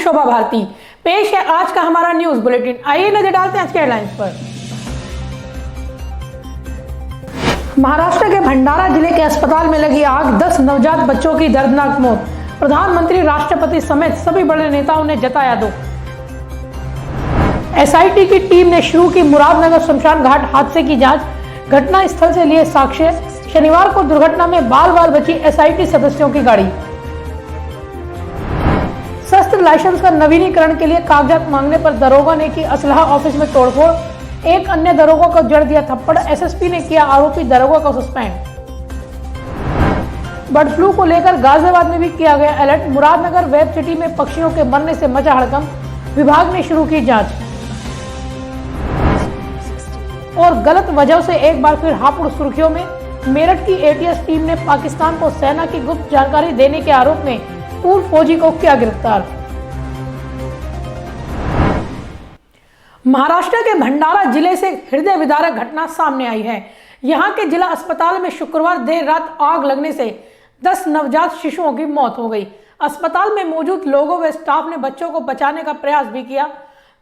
शोभा भारती। पेश है आज का हमारा न्यूज बुलेटिन। आइए नजर डालते हैं आज के हेडलाइंस पर। महाराष्ट्र के भंडारा जिले के अस्पताल में लगी आग, 10 नवजात बच्चों की दर्दनाक मौत। प्रधानमंत्री, राष्ट्रपति समेत सभी बड़े नेताओं ने जताया दुख। एसआईटी की टीम ने शुरू की मुरादनगर शमशान घाट हादसे की जांच, घटना स्थल से लिए साक्ष्य। शनिवार को दुर्घटना में बाल बाल बची एसआईटी सदस्यों की गाड़ी। शस्त्र लाइसेंस का नवीनीकरण के लिए कागजात मांगने पर दरोगा ने की असलहा ऑफिस में तोड़फोड़, एक अन्य दरोगा को जड़ दिया थप्पड़। एसएसपी ने किया आरोपी दरोगा को सस्पेंड। बर्ड फ्लू को लेकर गाजियाबाद में भी किया गया अलर्ट, मुरादनगर वेब सिटी में पक्षियों के मरने से मचा हड़कंप, विभाग ने शुरू की जांच। और गलत वजह से एक बार फिर हापुड़ सुर्खियों में, मेरठ की एटीएस टीम ने पाकिस्तान को सेना की गुप्त जानकारी देने के आरोप में पूर्व फौजी को किया गिरफ्तार। महाराष्ट्र के भंडारा जिले से हृदय विदारक घटना सामने आई है। यहां के जिला अस्पताल में शुक्रवार देर रात आग लगने से 10 नवजात शिशुओं की मौत हो गई। अस्पताल में मौजूद लोगों व स्टाफ ने बच्चों को बचाने का प्रयास भी किया,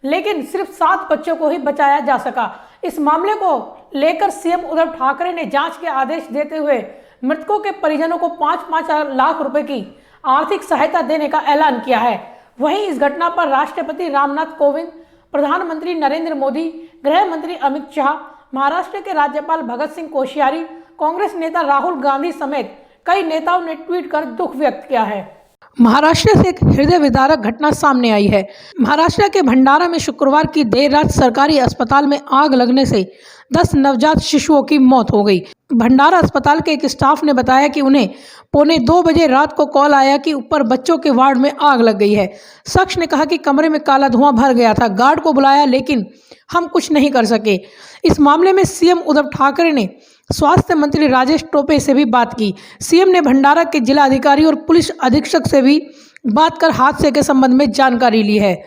लेकिन सिर्फ 7 बच्चों को ही बचाया जा सका। इस मामले को लेकर सीएम उद्धव ठाकरे ने जांच के आदेश देते हुए मृतकों के परिजनों को 5-5 लाख रुपए की आर्थिक सहायता देने का ऐलान किया है। वहीं इस घटना पर राष्ट्रपति रामनाथ कोविंद, प्रधानमंत्री नरेंद्र मोदी, गृह मंत्री अमित शाह, महाराष्ट्र के राज्यपाल भगत सिंह कोश्यारी, कांग्रेस नेता राहुल गांधी समेत कई नेताओं ने ट्वीट कर दुख व्यक्त किया है। महाराष्ट्र से एक हृदय विदारक घटना सामने आई है। महाराष्ट्र के भंडारा में शुक्रवार की देर रात सरकारी अस्पताल में आग लगने से 10 नवजात शिशुओं की मौत हो गई। भंडारा अस्पताल के एक स्टाफ ने बताया कि उन्हें 1:45 बजे रात को कॉल आया कि ऊपर बच्चों के वार्ड में आग लग गई है। शख्स ने कहा कि कमरे में काला धुआं भर गया था, गार्ड को बुलाया लेकिन हम कुछ नहीं कर सके। इस मामले में सीएम उद्धव ठाकरे ने स्वास्थ्य मंत्री राजेश टोपे से भी बात की। सीएम ने भंडारा के जिला अधिकारी और पुलिस अधीक्षक से भी बात कर हादसे के संबंध में जानकारी ली है।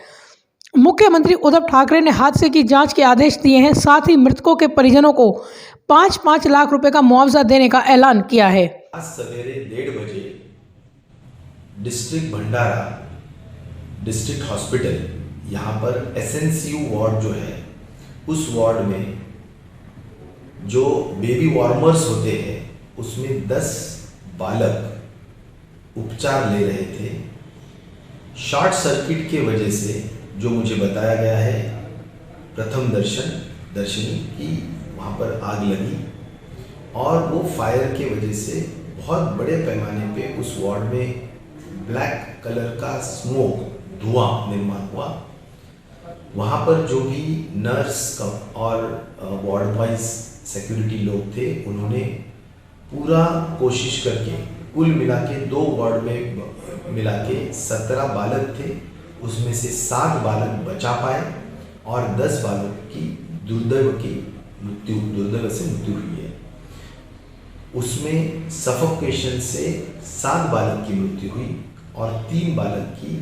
मुख्यमंत्री उद्धव ठाकरे ने हादसे की जांच के आदेश दिए हैं, साथ ही मृतकों के परिजनों को 5-5 लाख रुपए का मुआवजा देने का ऐलान किया है। आज सवेरे 1:30 बजे डिस्ट्रिक्ट भंडारा डिस्ट्रिक्ट हॉस्पिटल, यहाँ पर एसएनसीयू वार्ड जो है, उस वार्ड में जो बेबी वार्मर्स होते हैं उसमें 10 बालक उपचार ले रहे थे। शॉर्ट सर्किट के वजह से, जो मुझे बताया गया है प्रथम दर्शनी की, वहाँ पर आग लगी और वो फायर के वजह से बहुत बड़े पैमाने पे उस वार्ड में ब्लैक कलर का स्मोक, धुआं निर्माण हुआ। वहाँ पर जो भी नर्स और वार्ड वाइज सिक्योरिटी लोग थे, उन्होंने पूरा कोशिश करके कुल मिला के 2 वार्ड में मिला के 17 बालक थे, उसमें से 7 बालक बचा पाए और 10 बालक की दुर्दैव से मृत्यु हुई है। उसमें सफोकेशन से 7 बालक की मृत्यु हुई और 3 बालक की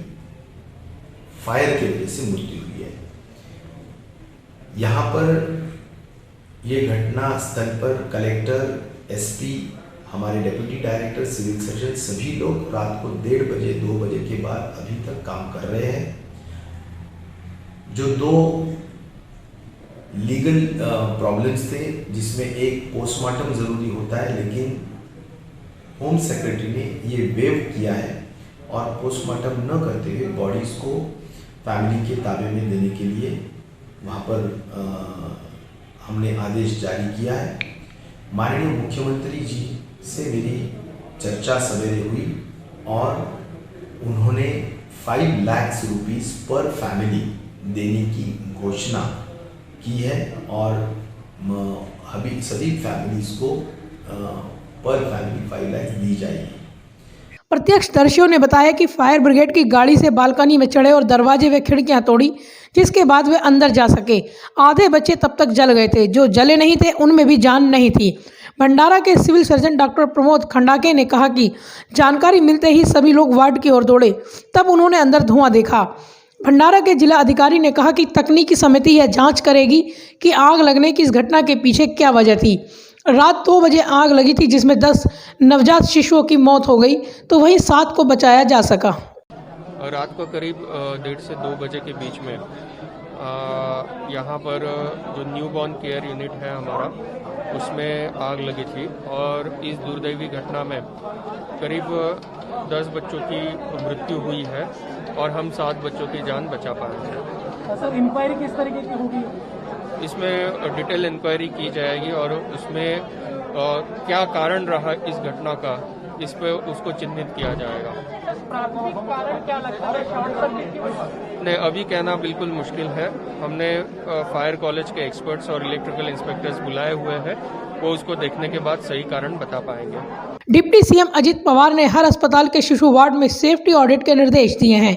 फायर के वजह से मृत्यु हुई है। यहाँ पर ये घटना स्थल पर कलेक्टर, एसपी, हमारे डेप्यूटी डायरेक्टर, सिविल सर्जन, सभी लोग रात को 1:30 बजे 2 बजे के बाद अभी तक काम कर रहे हैं। जो 2 लीगल प्रॉब्लम्स थे, जिसमें एक पोस्टमार्टम जरूरी होता है, लेकिन होम सेक्रेटरी ने ये वेव किया है और पोस्टमार्टम न करते हुए बॉडीज को फैमिली के ताबे में देने के लिए वहाँ पर हमने आदेश जारी किया है। माननीय मुख्यमंत्री जी से मेरी चर्चा सवेरे हुई और उन्होंने 5 लाख रुपीस पर फैमिली देने की घोषणा की है और अभी सभी फैमिलीज को पर फैमिली 5 लाख दी जाएगी। प्रत्यक्षदर्शियों ने बताया कि फायर ब्रिगेड की गाड़ी से बालकनी में चढ़े और दरवाजे व खिड़कियां तोड़ी, जिसके बाद वे अंदर जा सके। आधे बच्चे तब तक जल गए थे, जो जले नहीं थे उनमें भी जान नहीं थी। भंडारा के सिविल सर्जन डॉक्टर प्रमोद खंडाके ने कहा कि जानकारी मिलते ही सभी लोग वार्ड की ओर दौड़े, तब उन्होंने अंदर धुआं देखा। भंडारा के जिला अधिकारी ने कहा कि तकनीकी समिति यह जांच करेगी कि आग लगने की इस घटना के पीछे क्या वजह थी। रात 2 बजे आग लगी थी, जिसमें 10 नवजात शिशुओं की मौत हो गई, तो वहीं 7 को बचाया जा सका। रात को करीब 1:30 से 2 बजे के बीच में यहाँ पर जो न्यूबॉर्न केयर यूनिट है हमारा, उसमें आग लगी थी और इस दुर्दैवी घटना में करीब 10 बच्चों की मृत्यु हुई है और हम 7 बच्चों की जान बचा पाए हैं। सर, इंक्वायरी किस तरीके की होगी? इसमें डिटेल इंक्वायरी की जाएगी और उसमें क्या कारण रहा इस घटना का, इस पे उसको चिन्हित किया जाएगा। प्राथमिक कारण क्या लगता है शॉर्ट सर्किट की वजह से? नहीं, अभी कहना बिल्कुल मुश्किल है। हमने फायर कॉलेज के एक्सपर्ट्स और इलेक्ट्रिकल इंस्पेक्टर्स बुलाए हुए हैं, वो उसको देखने के बाद सही कारण बता पाएंगे। डिप्टी सीएम अजित पवार ने हर अस्पताल के शिशु वार्ड में सेफ्टी ऑडिट के निर्देश दिए हैं।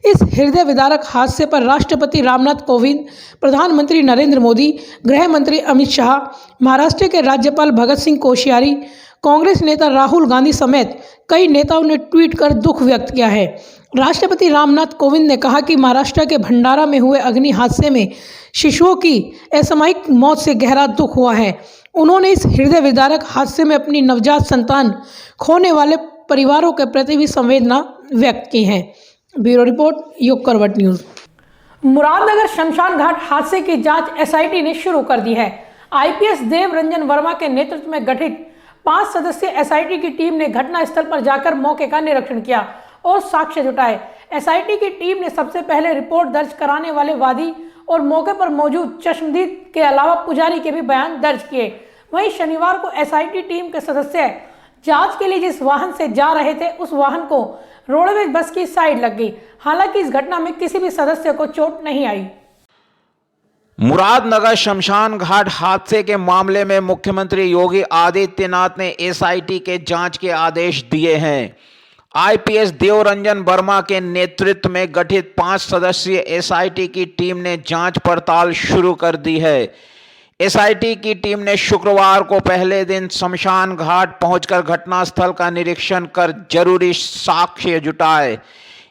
इस हृदय विदारक हादसे पर राष्ट्रपति रामनाथ कोविंद, प्रधानमंत्री नरेंद्र मोदी, गृह मंत्री अमित शाह, महाराष्ट्र के राज्यपाल भगत सिंह कोश्यारी, कांग्रेस नेता राहुल गांधी समेत कई नेताओं ने ट्वीट कर दुख व्यक्त किया है। राष्ट्रपति रामनाथ कोविंद ने कहा कि महाराष्ट्र के भंडारा में हुए अग्नि हादसे में शिशुओं की असामयिक मौत से गहरा दुख हुआ है। उन्होंने इस हृदय विदारक हादसे में अपनी नवजात संतान खोने वाले परिवारों के प्रति भी संवेदना व्यक्त की है। ब्यूरो रिपोर्ट, युग करवट न्यूज। मुरादनगर शमशान घाट हादसे की जांच एसआईटी ने शुरू कर दी है। आईपीएस देव रंजन वर्मा के नेतृत्व में गठित 5 सदस्यीय एसआईटी की टीम ने घटना स्थल पर जाकर मौके का निरीक्षण किया और साक्ष्य जुटाए। एसआईटी की टीम ने सबसे पहले रिपोर्ट दर्ज कराने वाले वादी और मौके पर मौजूद चश्मदीद के अलावा पुजारी के भी बयान दर्ज किए। वहीं शनिवार को एसआईटी टीम के सदस्य जांच के लिए जिस वाहन से जा रहे थे, उस वाहन को रोडवेज बस की साइड लग गई। हालांकि इस घटना में किसी भी सदस्य को चोट नहीं आई। मुरादनगर शमशान घाट हादसे के मामले में मुख्यमंत्री योगी आदित्यनाथ ने एसआईटी के जांच के आदेश दिए हैं। आईपीएस देवरंजन वर्मा के नेतृत्व में गठित 5 सदस्यीय एसआईटी की टीम ने जांच पड़ताल शुरू कर दी है। एसआईटी की टीम ने शुक्रवार को पहले दिन शमशान घाट पहुंचकर घटनास्थल का निरीक्षण कर जरूरी साक्ष्य जुटाए।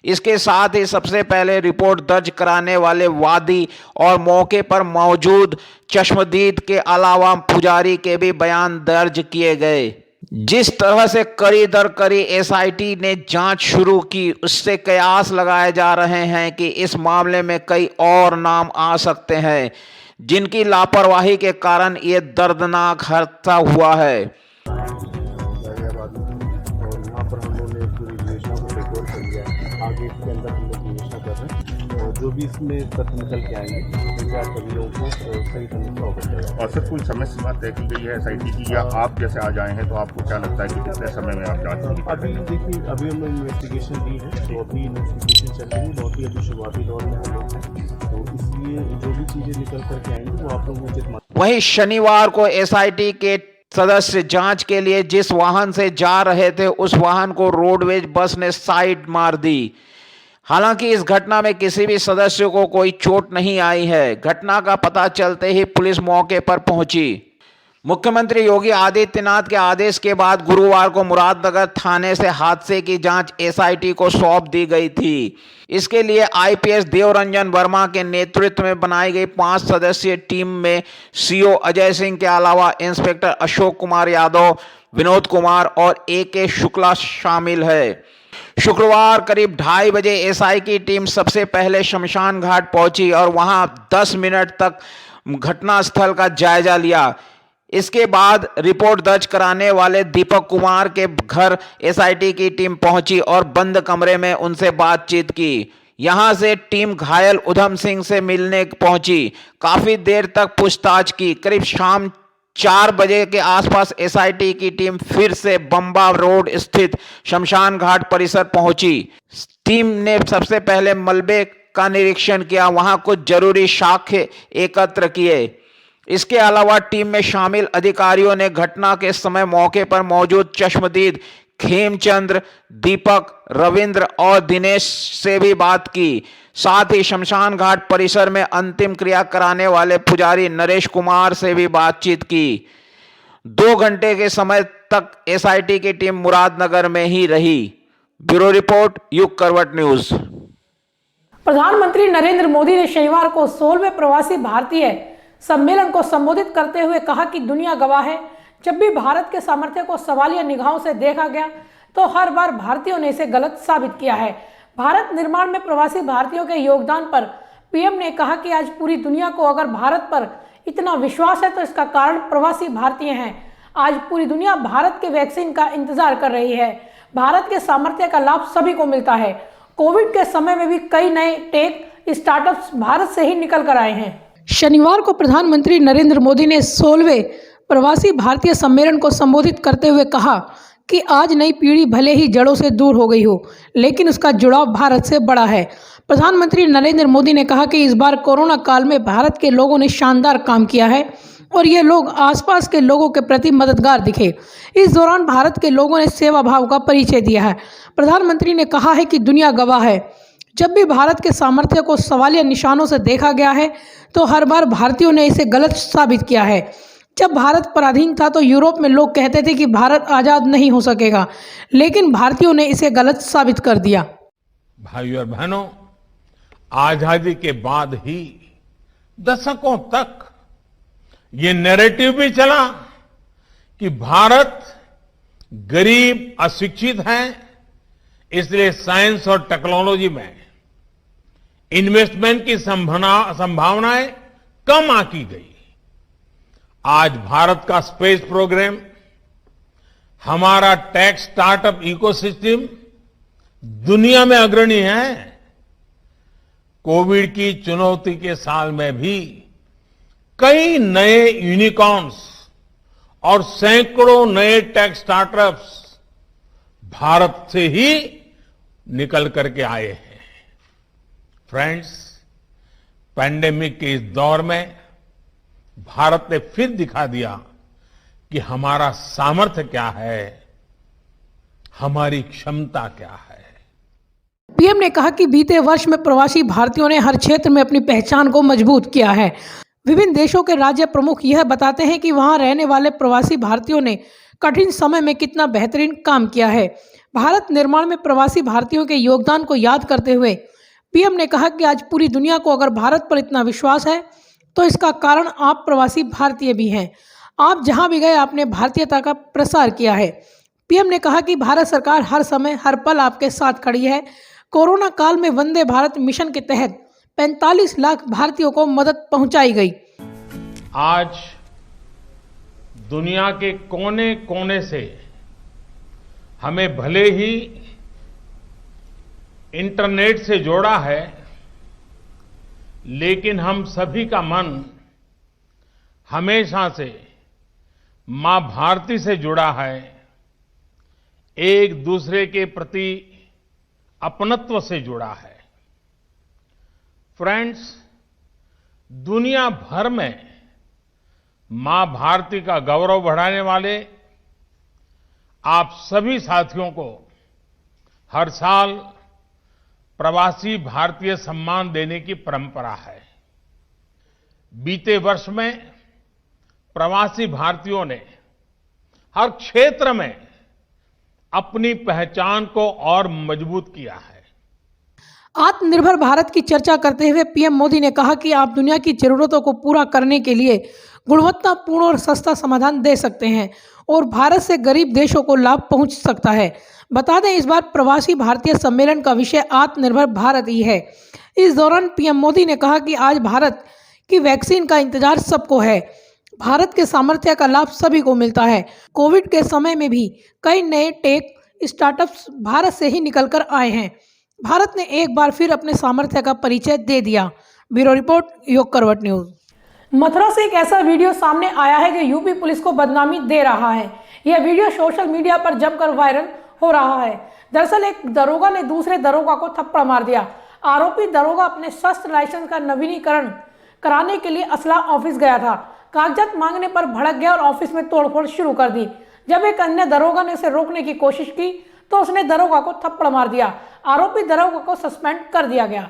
इसके साथ ही सबसे पहले रिपोर्ट दर्ज कराने वाले वादी और मौके पर मौजूद चश्मदीद के अलावा पुजारी के भी बयान दर्ज किए गए। जिस तरह से कड़ी दर कड़ी एसआईटी ने जांच शुरू की, उससे कयास लगाए जा रहे हैं कि इस मामले में कई और नाम आ सकते हैं, जिनकी लापरवाही के कारण ये दर्दनाक हादसा हुआ है। आगे इसके अंदर हम लोग निवेशना कर रहे हैं और जो भी इसमें तथ्य निकल के आएंगे उनसे आप सभी लोगों को सही समय पर अवगत कराएंगे। और सर, कोई समय सीमा तय की गई है एसआईटी की, या आप जैसे आ जाए हैं तो आपको क्या लगता है कि कितने समय में आप जांच करेंगे? अभी देखिए, अभी हम लोग इन्वेस्टिगेशन दी है, तो अभी इन्वेस्टिगेशन चल रही है, बहुत ही अभी शुरुआती दौर में हम लोग हैं, तो इसलिए जो भी चीज़ें निकल करके आएंगी वो आप लोग उचित मात्रा। वहीं शनिवार को एसआईटी के सदस्य जांच के लिए जिस वाहन से जा रहे थे, उस वाहन को रोडवेज बस ने साइड मार दी। हालांकि इस घटना में किसी भी सदस्य को कोई चोट नहीं आई है। घटना का पता चलते ही पुलिस मौके पर पहुंची। मुख्यमंत्री योगी आदित्यनाथ के आदेश के बाद गुरुवार को मुरादनगर थाने से हादसे की जांच एसआईटी को सौंप दी गई थी। इसके लिए आईपीएस देवरंजन वर्मा के नेतृत्व में बनाई गई 5 सदस्यीय टीम में सीओ अजय सिंह के अलावा इंस्पेक्टर अशोक कुमार यादव, विनोद कुमार और AK शुक्ला शामिल है। शुक्रवार करीब 2:30 बजे एसआई की टीम सबसे पहले शमशान घाट पहुंची और वहां 10 मिनट तक घटनास्थल का जायजा लिया। इसके बाद रिपोर्ट दर्ज कराने वाले दीपक कुमार के घर एसआईटी की टीम पहुंची और बंद कमरे में उनसे बातचीत की। यहां से टीम घायल उधम सिंह से मिलने पहुंची। काफी देर तक पूछताछ की। करीब शाम 4 बजे के आसपास एसआईटी की टीम फिर से बम्बा रोड स्थित शमशान घाट परिसर पहुंची। टीम ने सबसे पहले मलबे का निरीक्षण किया, वहां कुछ जरूरी साक्ष्य एकत्र किए। इसके अलावा टीम में शामिल अधिकारियों ने घटना के समय मौके पर मौजूद चश्मदीद, खेमचंद्र, दीपक, रविंद्र और दिनेश से भी बात की। साथ ही शमशान घाट परिसर में अंतिम क्रिया कराने वाले पुजारी नरेश कुमार से भी बातचीत की। 2 घंटे के समय तक एसआईटी की टीम मुरादनगर में ही रही। ब्यूरो रिपोर्ट, युग करवट न्यूज। प्रधानमंत्री नरेंद्र मोदी ने शनिवार को 16वें प्रवासी भारतीय सम्मेलन को संबोधित करते हुए कहा कि दुनिया गवाह है, जब भी भारत के सामर्थ्य को सवालिया निगाहों से देखा गया तो हर बार भारतीयों ने इसे गलत साबित किया है। भारत निर्माण में प्रवासी भारतीयों के योगदान पर पीएम ने कहा कि आज पूरी दुनिया को अगर भारत पर इतना विश्वास है तो इसका कारण प्रवासी भारतीय हैं। आज पूरी दुनिया भारत के वैक्सीन का इंतजार कर रही है। भारत के सामर्थ्य का लाभ सभी को मिलता है। कोविड के समय में भी कई नए टेक स्टार्टअप्स भारत से ही निकल कर आए हैं। शनिवार को प्रधानमंत्री नरेंद्र मोदी ने 16वें प्रवासी भारतीय सम्मेलन को संबोधित करते हुए कहा कि आज नई पीढ़ी भले ही जड़ों से दूर हो गई हो, लेकिन उसका जुड़ाव भारत से बड़ा है। प्रधानमंत्री नरेंद्र मोदी ने कहा कि इस बार कोरोना काल में भारत के लोगों ने शानदार काम किया है और ये लोग आसपास के लोगों के प्रति मददगार दिखे। इस दौरान भारत के लोगों ने सेवा भाव का परिचय दिया है। प्रधानमंत्री ने कहा है कि दुनिया गवाह है, जब भी भारत के सामर्थ्य को सवालिया निशानों से देखा गया है तो हर बार भारतीयों ने इसे गलत साबित किया है। जब भारत पराधीन था तो यूरोप में लोग कहते थे कि भारत आज़ाद नहीं हो सकेगा, लेकिन भारतीयों ने इसे गलत साबित कर दिया। भाइयों और बहनों, आजादी के बाद ही दशकों तक ये नैरेटिव भी चला कि भारत गरीब, अशिक्षित है, इसलिए साइंस और टेक्नोलॉजी में इन्वेस्टमेंट की संभावनाएं कम आंकी गई। आज भारत का स्पेस प्रोग्राम, हमारा टेक स्टार्टअप इकोसिस्टम दुनिया में अग्रणी है। कोविड की चुनौती के साल में भी कई नए यूनिकॉर्न्स और सैकड़ों नए टेक स्टार्टअप्स भारत से ही निकल करके आए हैं। फ्रेंड्स, पैंडेमिक के इस दौर में भारत ने फिर दिखा दिया कि हमारा सामर्थ्य क्या है, हमारी क्षमता क्या है। पीएम ने कहा कि बीते वर्ष में प्रवासी भारतीयों ने हर क्षेत्र में अपनी पहचान को मजबूत किया है। विभिन्न देशों के राज्य प्रमुख यह बताते हैं कि वहां रहने वाले प्रवासी भारतीयों ने कठिन समय में कितना बेहतरीन काम किया है। भारत निर्माण में प्रवासी भारतीयों के योगदान को याद करते हुए पीएम ने कहा कि आज पूरी दुनिया को अगर भारत पर इतना विश्वास है तो इसका कारण आप प्रवासी भारतीय भी हैं। आप जहां भी गए आपने भारतीयता का प्रसार किया है। पीएम ने कहा कि भारत सरकार हर समय हर पल आपके साथ खड़ी है। कोरोना काल में वंदे भारत मिशन के तहत 45 लाख भारतीयों को मदद पहुंचाई गई। आज दुनिया के कोने कोने से हमें भले ही इंटरनेट से जोड़ा है, लेकिन हम सभी का मन हमेशा से मां भारती से जुड़ा है। एक दूसरे के प्रति अपनत्व से जुड़ा है। फ्रेंड्स, दुनिया भर में मां भारती का गौरव बढ़ाने वाले आप सभी साथियों को हर साल प्रवासी भारतीय सम्मान देने की परंपरा है। बीते वर्ष में प्रवासी भारतीयों ने हर क्षेत्र में अपनी पहचान को और मजबूत किया है। आत्मनिर्भर भारत की चर्चा करते हुए पीएम मोदी ने कहा कि आप दुनिया की जरूरतों को पूरा करने के लिए गुणवत्तापूर्ण और सस्ता समाधान दे सकते हैं और भारत से गरीब देशों को लाभ पहुंच सकता है। बता दें, इस बार प्रवासी भारतीय सम्मेलन का विषय आत्मनिर्भर भारत ही है। इस दौरान पीएम मोदी ने कहा कि आज भारत की वैक्सीन का इंतजार सबको है। भारत के सामर्थ्य का लाभ सभी को मिलता है। कोविड के समय में भी कई नए टेक स्टार्टअप्स भारत से ही निकलकर आए हैं। भारत ने एक बार फिर अपने सामर्थ्य का परिचय दे दिया। ब्यूरो रिपोर्ट, योग करवट न्यूज। मथुरा से एक ऐसा वीडियो सामने आया है जो यूपी पुलिस को बदनामी दे रहा है। यह वीडियो सोशल मीडिया पर जमकर वायरल हो रहा है। दरअसल एक दरोगा ने दूसरे दरोगा को थप्पड़ मार दिया। आरोपी दरोगा अपने शस्त्र लाइसेंस का नवीनीकरण कराने के लिए असला ऑफिस गया था। कागजात मांगने पर भड़क गया और ऑफिस में तोड़फोड़ शुरू कर दी। जब एक अन्य दरोगा ने उसे रोकने की कोशिश की तो उसने दरोगा को थप्पड़ मार दिया। आरोपी दरोगा को सस्पेंड कर दिया गया।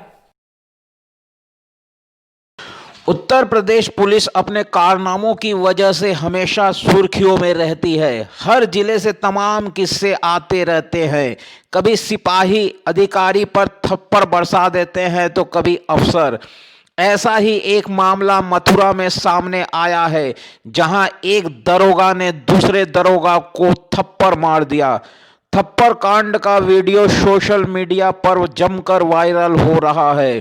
उत्तर प्रदेश पुलिस अपने कारनामों की वजह से हमेशा सुर्खियों में रहती है। हर जिले से तमाम किस्से आते रहते हैं। कभी सिपाही अधिकारी पर थप्पड़ बरसा देते हैं तो कभी अफसर। ऐसा ही एक मामला मथुरा में सामने आया है, जहां एक दरोगा ने दूसरे दरोगा को थप्पड़ मार दिया। थप्पड़ कांड का वीडियो सोशल मीडिया पर जमकर वायरल हो रहा है।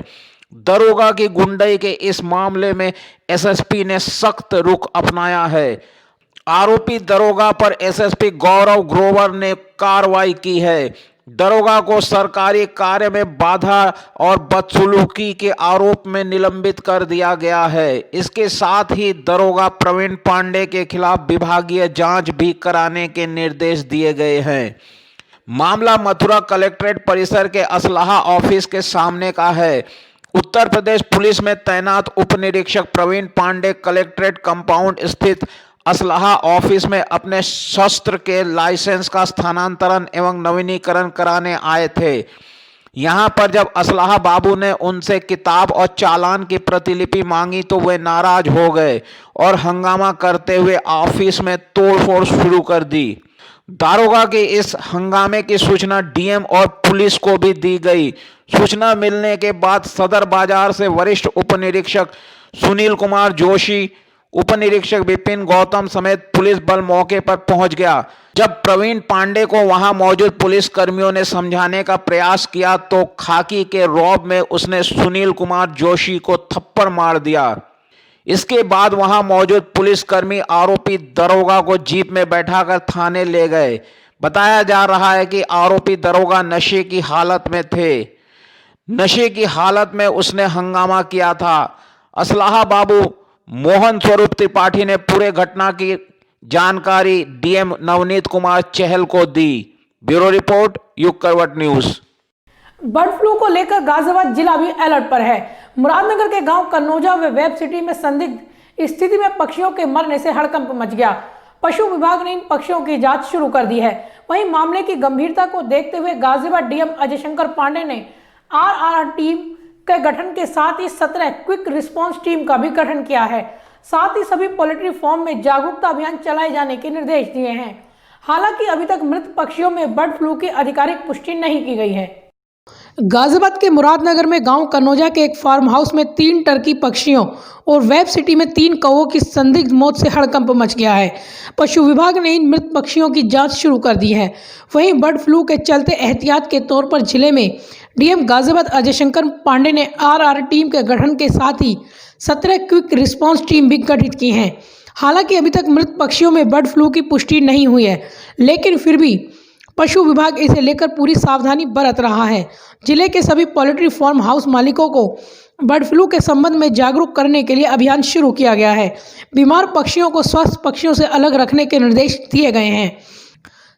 दरोगा की गुंडई के इस मामले में एसएसपी ने सख्त रुख अपनाया है। आरोपी दरोगा पर एसएसपी गौरव ग्रोवर ने कार्रवाई की है। दरोगा को सरकारी कार्य में बाधा और बदसलूकी के आरोप में निलंबित कर दिया गया है। इसके साथ ही दरोगा प्रवीण पांडे के खिलाफ विभागीय जांच भी कराने के निर्देश दिए गए हैं। मामला मथुरा कलेक्ट्रेट परिसर के असलाहा ऑफिस के सामने का है। उत्तर प्रदेश पुलिस में तैनात उप निरीक्षक प्रवीण पांडे कलेक्ट्रेट कंपाउंड स्थित असलाहा ऑफिस में अपने शस्त्र के लाइसेंस का स्थानांतरण एवं नवीनीकरण कराने आए थे। यहां पर जब असलाहा बाबू ने उनसे किताब और चालान की प्रतिलिपि मांगी तो वे नाराज हो गए और हंगामा करते हुए ऑफिस में तोड़फोड़ शुरू कर दी। दारोगा के इस हंगामे की सूचना डीएम और पुलिस को भी दी गई। सूचना मिलने के बाद सदर बाजार से वरिष्ठ उप निरीक्षक सुनील कुमार जोशी, उप निरीक्षक विपिन गौतम समेत पुलिस बल मौके पर पहुंच गया। जब प्रवीण पांडे को वहां मौजूद पुलिस कर्मियों ने समझाने का प्रयास किया तो खाकी के रौब में उसने सुनील कुमार जोशी को थप्पड़ मार दिया। इसके बाद वहां मौजूद पुलिसकर्मी आरोपी दरोगा को जीप में बैठाकर थाने ले गए। बताया जा रहा है कि आरोपी दरोगा नशे की हालत में थे। नशे की हालत में उसने हंगामा किया था। असलाहा बाबू मोहन स्वरूप त्रिपाठी ने पूरे घटना की जानकारी डीएम नवनीत कुमार चहल को दी। ब्यूरो रिपोर्ट युग करवट न्यूज। बर्ड फ्लू को लेकर गाजियाबाद जिला भी अलर्ट पर है। मुरादनगर के गांव कन्नौजा व वेब सिटी में संदिग्ध स्थिति में पक्षियों के मरने से हड़कंप मच गया। पशु विभाग ने इन पक्षियों की जांच शुरू कर दी है। वहीं मामले की गंभीरता को देखते हुए गाजियाबाद डीएम अजय शंकर पांडे ने आरआर टीम के गठन के साथ ही 17 क्विक रिस्पांस टीम का भी गठन किया है। साथ ही सभी पोल्ट्री फार्म में जागरूकता अभियान चलाए जाने के निर्देश दिए हैं। हालांकि अभी तक मृत पक्षियों में बर्ड फ्लू की आधिकारिक पुष्टि नहीं की गई है। गाजियाबाद के मुरादनगर में गांव कन्नौजा के एक फार्म हाउस में 3 टर्की पक्षियों और वेब सिटी में 3 कौवों की संदिग्ध मौत से हड़कंप मच गया है। पशु विभाग ने इन मृत पक्षियों की जांच शुरू कर दी है। वहीं बर्ड फ्लू के चलते एहतियात के तौर पर जिले में डीएम गाजियाबाद अजय शंकर पांडे ने आरआर टीम के गठन के साथ ही 17 क्विक रिस्पांस टीम भी गठित की हैं। हालांकि अभी तक मृत पक्षियों में बर्ड फ्लू की पुष्टि नहीं हुई है, लेकिन फिर भी पशु विभाग इसे लेकर पूरी सावधानी बरत रहा है। जिले के सभी पोल्ट्री फार्म हाउस मालिकों को बर्ड फ्लू के संबंध में जागरूक करने के लिए अभियान शुरू किया गया है। बीमार पक्षियों को स्वस्थ पक्षियों से अलग रखने के निर्देश दिए गए हैं।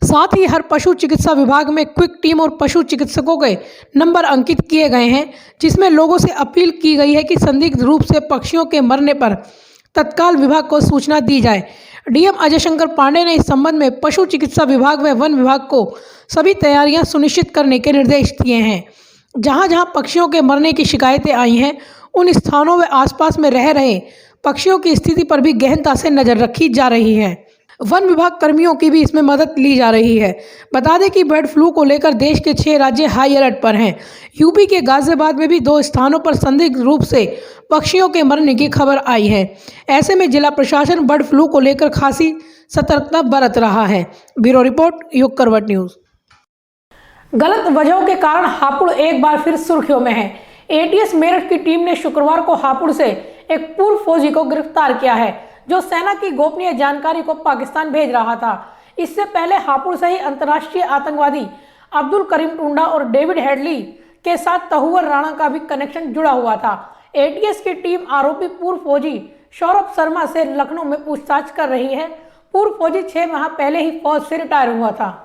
साथ ही हर पशु चिकित्सा विभाग में क्विक टीम और पशु चिकित्सकों के नंबर अंकित किए गए हैं, जिसमें लोगों से अपील की गई है कि संदिग्ध रूप से पक्षियों के मरने पर तत्काल विभाग को सूचना दी जाए। डीएम अजय शंकर पांडे ने इस संबंध में पशु चिकित्सा विभाग व वन विभाग को सभी तैयारियां सुनिश्चित करने के निर्देश दिए हैं। जहां जहां पक्षियों के मरने की शिकायतें आई हैं, उन स्थानों व आसपास में रह रहे पक्षियों की स्थिति पर भी गहनता से नजर रखी जा रही है। वन विभाग कर्मियों की भी इसमें मदद ली जा रही है। बता दें कि बर्ड फ्लू को लेकर देश के 6 राज्य हाई अलर्ट पर हैं। यूपी के गाजियाबाद में भी 2 स्थानों पर संदिग्ध रूप से पक्षियों के मरने की खबर आई है। ऐसे में जिला प्रशासन बर्ड फ्लू को लेकर खासी सतर्कता बरत रहा है। ब्यूरो रिपोर्ट युग करवट न्यूज। गलत वजहों के कारण हापुड़ एक बार फिर सुर्खियों में है। एटीएस मेरठ की टीम ने शुक्रवार को हापुड़ से एक पूर्व फौजी को गिरफ्तार किया है, जो सेना की गोपनीय जानकारी को पाकिस्तान भेज रहा था। इससे पहले हापुड़ से ही अंतर्राष्ट्रीय आतंकवादी अब्दुल करीम टुंडा और डेविड हेडली के साथ तहुवर राणा का भी कनेक्शन जुड़ा हुआ था। एटीएस की टीम आरोपी पूर्व फौजी सौरभ शर्मा से लखनऊ में पूछताछ कर रही है। पूर्व फौजी 6 माह पहले ही फौज से रिटायर हुआ था।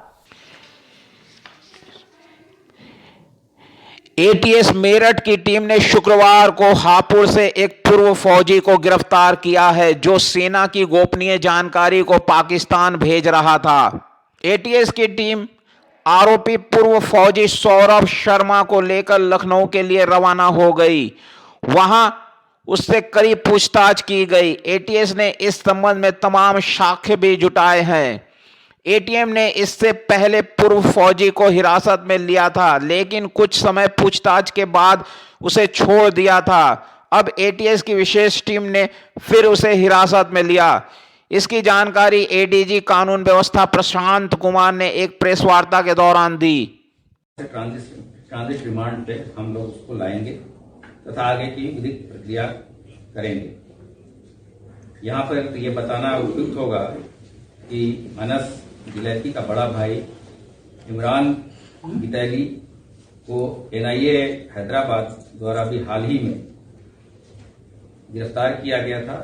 एटीएस मेरठ की टीम ने शुक्रवार को हापुड़ से एक पूर्व फौजी को गिरफ्तार किया है, जो सेना की गोपनीय जानकारी को पाकिस्तान भेज रहा था। एटीएस की टीम आरोपी पूर्व फौजी सौरभ शर्मा को लेकर लखनऊ के लिए रवाना हो गई। वहां उससे करीब पूछताछ की गई। एटीएस ने इस संबंध में तमाम साक्ष्य भी जुटाए हैं। एटीएम ने इससे पहले पूर्व फौजी को हिरासत में लिया था, लेकिन कुछ समय पूछताछ के बाद उसे छोड़ दिया था। अब एटीएस की विशेष टीम ने फिर उसे हिरासत में लिया। इसकी जानकारी एडीजी कानून व्यवस्था प्रशांत कुमार ने एक प्रेस वार्ता के दौरान दी। ट्रांजिट रिमांड पे हम लोग उसको लाएंगे तथा आगे की विधिक प्रक्रिया करेंगे। यहाँ पर ये बताना उपयुक्त होगा कि अनस गिलैती का बड़ा भाई इमरान गितैली को एनआईए हैदराबाद द्वारा भी हाल ही में गिरफ्तार किया गया था।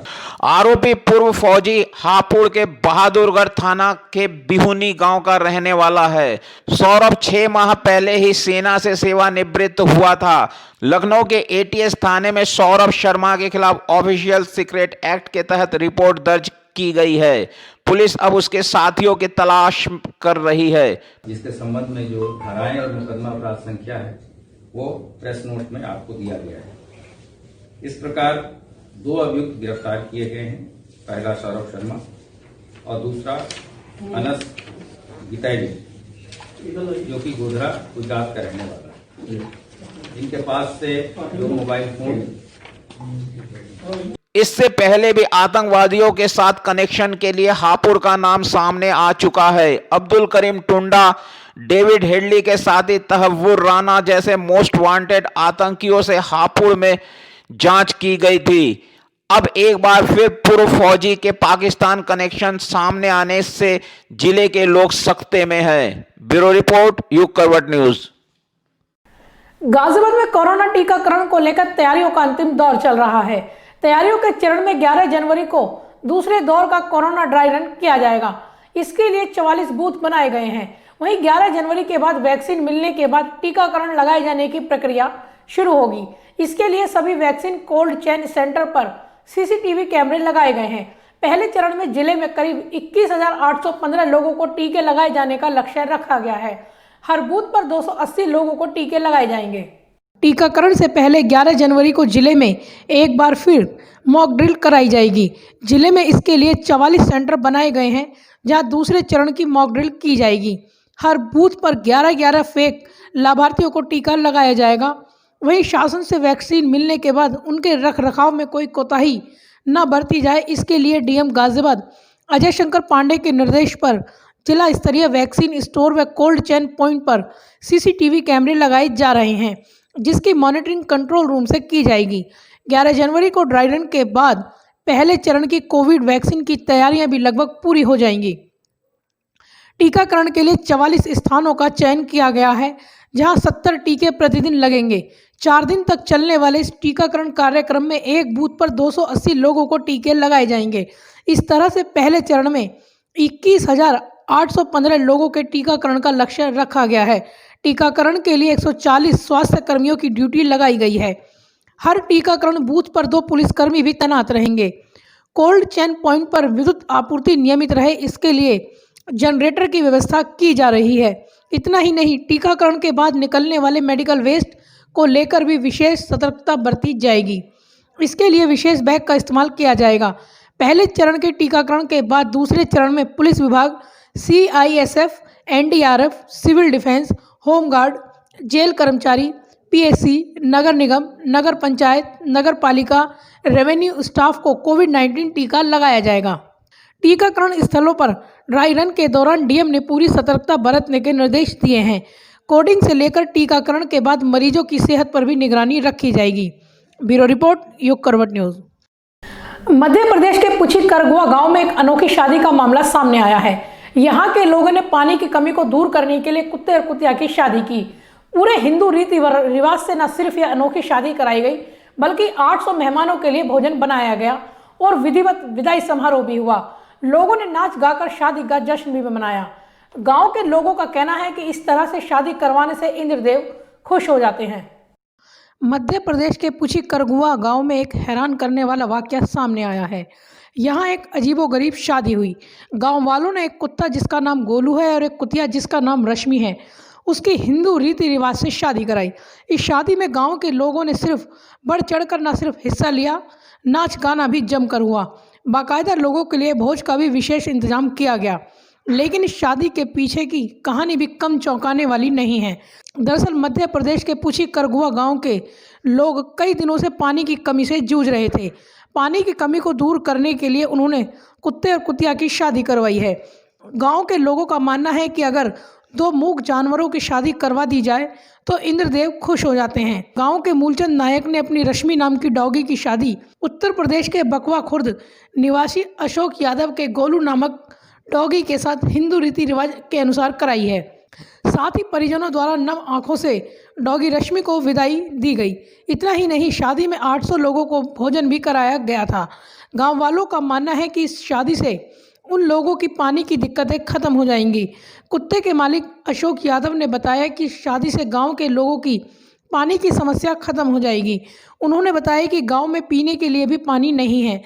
आरोपी पूर्व फौजी हापुड़ के बहादुरगढ़ थाना के बिहुनी गांव का रहने वाला है। सौरभ 6 माह पहले ही सेना से सेवानिवृत्त हुआ था। लखनऊ के एटीएस थाने में सौरभ शर्मा के खिलाफ ऑफिशियल सीक्रेट एक्ट के तहत रिपोर्ट दर्ज की गई है। पुलिस अब उसके साथियों की तलाश कर रही है, जिसके संबंध में जो धाराएं और मुकदमा अपराध संख्या है वो प्रेस नोट में आपको दिया गया है। इस प्रकार 2 अभियुक्त गिरफ्तार किए गए हैं। पहला सौरभ शर्मा और दूसरा अनस गितैली जो कि गोधरा गुजरात का रहने वाला है। इनके पास से 2 मोबाइल फोन। इससे पहले भी आतंकवादियों के साथ कनेक्शन के लिए हापुड़ का नाम सामने आ चुका है। अब्दुल करीम टुंडा, डेविड हेडली के साथ ही तहव्वुर राना जैसे मोस्ट वांटेड आतंकियों से हापुड़ में जांच की गई थी। अब एक बार फिर पूर्व फौजी के पाकिस्तान कनेक्शन सामने आने से जिले के लोग सख्ते में हैं। ब्यूरो रिपोर्ट, युग करवट न्यूज। गाजियाबाद में कोरोना टीकाकरण को लेकर तैयारियों का अंतिम दौर चल रहा है। तैयारियों के चरण में 11 जनवरी को दूसरे दौर का कोरोना ड्राई रन किया जाएगा। इसके लिए 44 बूथ बनाए गए हैं। वहीं 11 जनवरी के बाद वैक्सीन मिलने के बाद टीकाकरण लगाए जाने की प्रक्रिया शुरू होगी। इसके लिए सभी वैक्सीन कोल्ड चेन सेंटर पर सीसीटीवी कैमरे लगाए गए हैं। पहले चरण में जिले में करीब 21,815 लोगों को टीके लगाए जाने का लक्ष्य रखा गया है। हर बूथ पर 280 लोगों को टीके लगाए जाएंगे। टीकाकरण से पहले 11 जनवरी को जिले में एक बार फिर मॉक ड्रिल कराई जाएगी। जिले में इसके लिए 44 सेंटर बनाए गए हैं जहां दूसरे चरण की मॉक ड्रिल की जाएगी। हर बूथ पर 11-11 फेक लाभार्थियों को टीका लगाया जाएगा। वहीं शासन से वैक्सीन मिलने के बाद उनके रखरखाव में कोई कोताही न बरती जाए, इसके लिए डीएम गाजियाबाद अजय शंकर पांडे के निर्देश पर जिला स्तरीय वैक्सीन स्टोर व कोल्ड चेन पॉइंट पर सीसीटीवी कैमरे लगाए जा रहे हैं, जिसकी मॉनिटरिंग कंट्रोल रूम से की जाएगी। 11 जनवरी को ड्राई रन के बाद पहले चरण की कोविड वैक्सीन की तैयारियां भी लगभग पूरी हो जाएंगी। टीकाकरण के लिए 44 स्थानों का चयन किया गया है, जहां 70 टीके प्रतिदिन लगेंगे। 4 दिन तक चलने वाले इस टीकाकरण कार्यक्रम में एक बूथ पर 280 लोगों को टीके लगाए जाएंगे। इस तरह से पहले चरण में 21,815 लोगों के टीकाकरण का लक्ष्य रखा गया है। टीकाकरण के लिए 140 स्वास्थ्य कर्मियों की ड्यूटी लगाई गई है। हर टीकाकरण बूथ पर 2 पुलिसकर्मी भी तैनात रहेंगे। कोल्ड चेन पॉइंट पर विद्युत आपूर्ति नियमित रहे, इसके लिए जनरेटर की व्यवस्था की जा रही है। इतना ही नहीं, टीकाकरण के बाद निकलने वाले मेडिकल वेस्ट को लेकर भी विशेष सतर्कता बरती जाएगी। इसके लिए विशेष बैग का इस्तेमाल किया जाएगा। पहले चरण के टीकाकरण के बाद दूसरे चरण में पुलिस विभाग, CISF, NDRF, civil defence, home guard, jail कर्मचारी, पीएससी, नगर निगम, नगर पंचायत, नगर पालिका, रेवेन्यू स्टाफ को कोविड-19 टीका लगाया जाएगा। टीकाकरण स्थलों पर ड्राई रन के दौरान डीएम ने पूरी सतर्कता बरतने के निर्देश दिए हैं। कोडिंग से लेकर टीकाकरण के बाद मरीजों की सेहत पर भी निगरानी रखी जाएगी। ब्यूरो रिपोर्ट, युग करवट न्यूज। मध्य प्रदेश के पुछी करगुआ गांव में एक अनोखी शादी का मामला सामने आया है। यहाँ के लोगों ने पानी की कमी को दूर करने के लिए कुत्ते और कुतिया की शादी की। पूरे हिंदू रीति रिवाज से न सिर्फ यह अनोखी शादी कराई गई, बल्कि 800 मेहमानों के लिए भोजन बनाया गया और विधिवत विदाई समारोह भी हुआ। लोगों ने नाच गाकर शादी का जश्न भी मनाया। गांव के लोगों का कहना है कि इस तरह से शादी करवाने से इंद्रदेव खुश हो जाते हैं। मध्य प्रदेश के पुछी करगुआ गांव में एक हैरान करने वाला वाकया सामने आया है। यहाँ एक अजीबोगरीब शादी हुई। गांव वालों ने एक कुत्ता जिसका नाम गोलू है और एक कुतिया जिसका नाम रश्मि है, उसकी हिंदू रीति रिवाज से शादी कराई। इस शादी में गांव के लोगों ने सिर्फ बढ़ चढ़कर न सिर्फ हिस्सा लिया, नाच गाना भी जमकर हुआ। बाकायदा लोगों के लिए भोज का भी विशेष इंतजाम किया गया। लेकिन इस शादी के पीछे की कहानी भी कम चौंकाने वाली नहीं है। दरअसल मध्य प्रदेश के पुछी करगुआ गांव के लोग कई दिनों से पानी की कमी से जूझ रहे थे। पानी की कमी को दूर करने के लिए उन्होंने कुत्ते और कुतिया की शादी करवाई है। गांव के लोगों का मानना है कि अगर 2 मूक जानवरों की शादी करवा दी जाए तो इंद्रदेव खुश हो जाते हैं। गांव के मूलचंद नायक ने अपनी रश्मि नाम की डॉगी की शादी उत्तर प्रदेश के बकवा खुर्द निवासी अशोक यादव के गोलू नामक डॉगी के साथ हिंदू रीति रिवाज के अनुसार कराई है। साथ ही परिजनों द्वारा नम आंखों से डॉगी रश्मि को विदाई दी गई। इतना ही नहीं, शादी में 800 लोगों को भोजन भी कराया गया था। गांव वालों का मानना है कि इस शादी से उन लोगों की पानी की दिक्कतें खत्म हो जाएंगी। कुत्ते के मालिक अशोक यादव ने बताया कि शादी से गांव के लोगों की पानी की समस्या खत्म हो जाएगी। उन्होंने बताया कि गांव में पीने के लिए भी पानी नहीं है।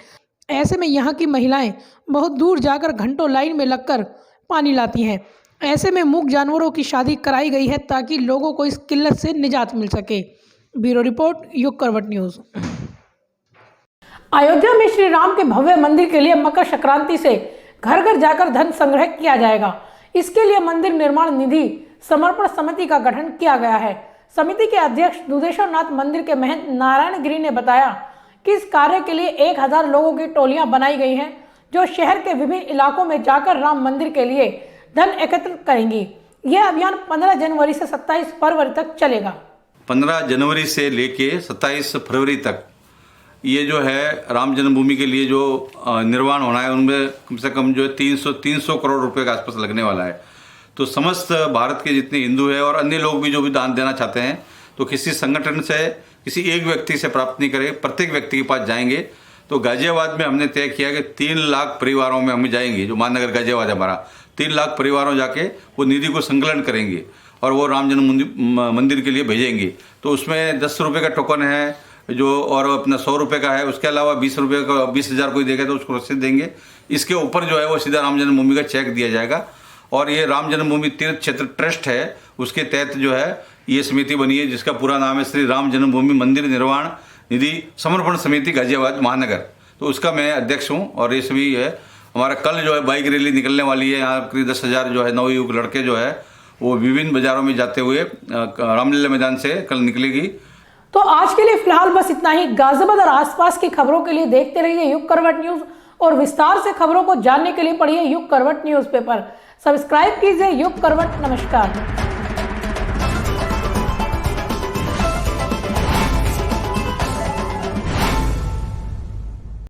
ऐसे में यहाँ की महिलाएं बहुत दूर जाकर घंटों लाइन में लगकर पानी लाती हैं। ऐसे में मूक जानवरों की शादी कराई गई है ताकि लोगों को इस किल्लत से निजात मिल सके। ब्यूरो रिपोर्ट, युग करवट न्यूज़। अयोध्या में श्री राम के भव्य मंदिर के लिए मकर संक्रांति से घर घर जाकर धन संग्रह किया जाएगा। इसके लिए मंदिर निर्माण निधि समर्पण समिति का गठन किया गया है। समिति के अध्यक्ष दुधेश्वर नाथ मंदिर के महंत नारायण गिरी ने बताया कि इस कार्य के लिए 1000 लोगों की टोलियां बनाई गई हैं, जो शहर के विभिन्न इलाकों में जाकर राम मंदिर के लिए धन एकत्रित करेंगी। यह अभियान 15 जनवरी से 27 फरवरी तक चलेगा। 15 जनवरी से लेके 27 फरवरी तक ये जो है राम जन्मभूमि के लिए जो निर्माण होना है, उनमें कम से कम जो है 300 करोड़ रुपए के आसपास लगने वाला है। तो समस्त भारत के जितने हिंदू है और अन्य लोग भी जो भी दान देना चाहते हैं, तो किसी संगठन से, किसी एक व्यक्ति से प्राप्त नहीं करें, प्रत्येक व्यक्ति के पास जाएंगे। तो गाजियाबाद में हमने तय किया कि 3 लाख परिवारों में हम जाएंगे, जो महानगर गाजियाबाद है हमारा, 3 लाख परिवारों जाके वो निधि को संकलन करेंगे और वो राम जन्म मंदिर के लिए भेजेंगे। तो उसमें 10 रुपये का टोकन है जो, और अपना 100 रुपये का है। उसके अलावा 20 रुपये का 20,000 कोई देगा तो उसको रसीद देंगे। इसके ऊपर जो है वो सीधा राम जन्मभूमि का चेक दिया जाएगा। और ये राम जन्मभूमि तीर्थ क्षेत्र ट्रस्ट है, उसके तहत जो है ये समिति बनी है, जिसका पूरा नाम है श्री राम जन्मभूमि मंदिर निर्माण निधि समर्पण समिति गाजियाबाद महानगर। तो उसका मैं अध्यक्ष हूँ। और ये सभी है हमारा कल जो है बाइक रैली निकलने वाली है। यहाँ करीब 10,000 जो है नवयुवक लड़के जो है वो विभिन्न बाजारों में जाते हुए रामलीला मैदान से कल निकलेगी। तो आज के लिए फिलहाल बस इतना ही। गाजियाबाद और आसपास की खबरों के लिए देखते रहिए युग करवट न्यूज और विस्तार से खबरों को जानने के लिए पढ़िए युग करवट न्यूज़पेपर। सब्सक्राइब कीजिए युग करवट। नमस्कार।